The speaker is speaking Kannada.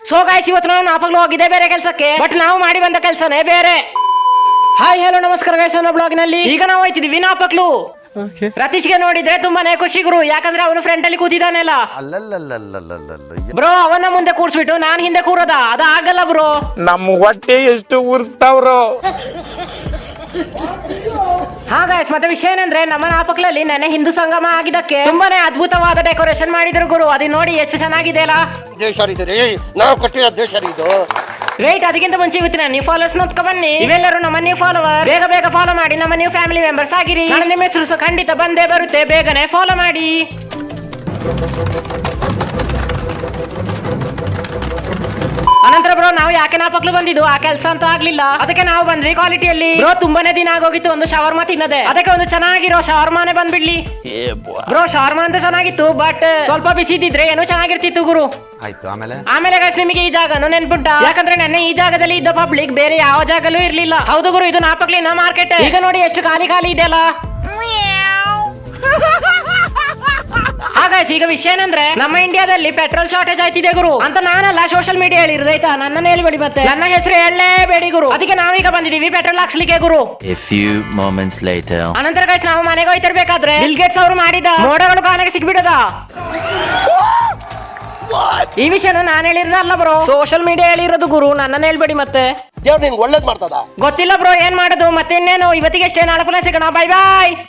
ಸೊ ಗಾಯ್ಸ್ ಇವತ್ತು ನಾವು ನಾಪಗ್ಲು ಹೋಗಿದೆ ಬೇರೆ ಕೆಲಸಕ್ಕೆ, ಬಟ್ ನಾವು ಮಾಡಿ ಬಂದ ಕೆಲಸನೇ ಬೇರೆ. ಹಾಯ್ ಹಲೋ ನಮಸ್ಕಾರ ಗೈಸ್, ಅನ್ನೋ ಬ್ಲಾಗ್ ನಲ್ಲಿ ಈಗ ನಾವು ಹೋಯ್ತಿದೀವಿ ನಾಪಕ್ಲು. ರತೀಶ್ಗೆ ನೋಡಿದ್ರೆ ತುಂಬಾನೇ ಖುಷಿ ಗುರು, ಯಾಕಂದ್ರೆ ಅವನು ಫ್ರಂಟ್ ಅಲ್ಲಿ ಕೂತಿದ್ದಾನೆಲ್ಲ. ಬ್ರೋ ಅವನ ಮುಂದೆ ಕೂರ್ಸ್ಬಿಟ್ಟು ನಾನ್ ಹಿಂದೆ ಕೂರದ ಅದ ಆಗಲ್ಲ ಬ್ರೋ. ನಮ್ಮ ಹೊಟ್ಟೆ ಎಷ್ಟು ಉರ್ಸ್ತಾವ್ರೋ. ಹಾ ಗಾಯ್ಸ್, ಮತ್ತೆ ವಿಷಯ ಏನಂದ್ರೆ ನಮ್ಮ ನಾಪಕ್ಲಲ್ಲಿ ನೆನೆ ಹಿಂದೂ ಸಂಗಮ ಆಗಿದ್ದಕ್ಕೆ ತುಂಬಾನೇ ಅದ್ಭುತವಾದ ಡೆಕೋರೇಷನ್ ಮಾಡಿದ್ರು ಗುರು. ಅದನ್ನ ನೋಡಿ ಎಷ್ಟು ಚೆನ್ನಾಗಿದೆ ಅಲ್ಲ. ನಾವು ಕೊಟ್ಟಿರೋ ದೇಶ ಇದು ರೈಟ್. ಅದಕ್ಕಿಂತ ಮುಂಚೆ ಇವತ್ತಿನ ನೀವು ಫಾಲೋವರ್ಸ್ ನೋಡ್ಕೊ ಬನ್ನಿ. ಇವೆಲ್ಲರೂ ನಮ್ಮ ನ್ಯೂ ಫಾಲೋವರ್, ಬೇಗ ಬೇಗ ಫಾಲೋ ಮಾಡಿ ನಮ್ಮ ನ್ಯೂ ಫ್ಯಾಮಿಲಿ ಮೆಂಬರ್ಸ್ ಆಗಿರಿ. ನಿಮ್ಮ ಹೆಸರು ಖಂಡಿತ ಬಂದೇ ಬರುತ್ತೆ, ಬೇಗನೆ ಫಾಲೋ ಮಾಡಿ. ಅನಂತರ ಬ್ರೋ ನಾವು ಯಾಕೆ ನಾಪಕ್ಲು ಬಂದಿದ್ದು, ಆ ಕೆಲಸ ಅಂತೂ ಆಗ್ಲಿಲ್ಲ, ಅದಕ್ಕೆ ನಾವು ಬಂದ್ವಿ ಕ್ವಾಲಿಟಿಯಲ್ಲಿ. ಬ್ರೋ ತುಂಬಾನೇ ದಿನ ಆಗೋಗಿತ್ತು ಒಂದು ಶವರ್ಮಾ ತಿನ್ನದೆ, ಅದಕ್ಕೆ ಒಂದು ಚೆನ್ನಾಗಿರೋ ಶವರ್ಮಾನೆ ಬಂದ್ಬಿಡ್ಲಿ. ಬ್ರೋ ಶವರ್ಮಾ ಅಂತ ಚೆನ್ನಾಗಿತ್ತು, ಬಟ್ ಸ್ವಲ್ಪ ಬಿಸಿ ಇದ್ದಿದ್ರೆ ಏನೋ ಚೆನ್ನಾಗಿರ್ತಿತ್ತು ಗುರು. ಆಯ್ತು. ಆಮೇಲೆ ಗೈಸ್ ನಿಮಗೆ ಈ ಜಾಗನು ನೆನ್ಪುಂಟ, ಯಾಕಂದ್ರೆ ನೆನ್ನೆ ಈ ಜಾಗದಲ್ಲಿ ಇದ್ದ ಪಬ್ಲಿಕ್ ಬೇರೆ ಯಾವ ಜಾಗಲ್ಲೂ ಇರ್ಲಿಲ್ಲ. ಹೌದು ಗುರು, ಇದು ನಾಪಕ್ಲಿನ ಮಾರ್ಕೆಟ್. ಈಗ ನೋಡಿ ಎಷ್ಟು ಖಾಲಿ ಖಾಲಿ ಇದೆಯಲ್ಲ. ಹಾಗಾಯ್ತು, ಈಗ ವಿಷಯ ಏನಂದ್ರೆ ನಮ್ಮ ಇಂಡಿಯಾದಲ್ಲಿ ಪೆಟ್ರೋಲ್ ಶಾರ್ಟೇಜ್ ಆಯ್ತಿದೆ ಗುರು ಅಂತ ನಾನಲ್ಲ ಸೋಷಿಯಲ್ ಮೀಡಿಯಾ ಹೇಳಿರೋದಾಯ್ತಾ. ನನ್ನನ್ನು ಹೇಳ್ಬೇಡಿ, ಮತ್ತೆ ನನ್ನ ಹೆಸರು ಹೇಳಲೇಬೇಡಿ ಗುರು. ಅದಕ್ಕೆ ನಾವೀಗ ಬಂದಿದೀವಿ ಪೆಟ್ರೋಲ್ ಹಾಕ್ಸ್ಲಿಕ್ಕೆ ಗುರು. A few moments later. ಅನಂತರ ಗೈಸ್ ನಾವು ಮನೆಗೆ ಹೋಯ್ತಿರ್ಬೇಕಾದ್ರೆ ಬಿಲ್ ಗೇಟ್ಸ್ ಅವರು ಮಾಡಿದ ಮೋಡಗಳು ಕಾಲಿಗೆ ಸಿಕ್ಬಿಡದ. ಈ ವಿಷಯನ ನಾನು ಹೇಳಿರೋದಲ್ಲ ಬ್ರೋ, ಸೋಷಿಯಲ್ ಮೀಡಿಯಾ ಹೇಳಿರೋದು ಗುರು, ನನ್ನನ್ನು ಹೇಳ್ಬೇಡಿ ಮತ್ತೆ. ದೇವ್ರು ನಿಂಗೆ ಒಳ್ಳೇದ್ ಮಾಡ್ತದ ಗೊತ್ತಿಲ್ಲ ಬ್ರೋ ಏನ್ ಮಾಡೋದು. ಮತ್ತೆ ಇನ್ನೇನು, ಇವತ್ತಿಗೆ ಅಷ್ಟೇ, ನಾಳೆ ಪುನಃ ಸಿಗೋಣ. ಬೈ ಬಾಯ್.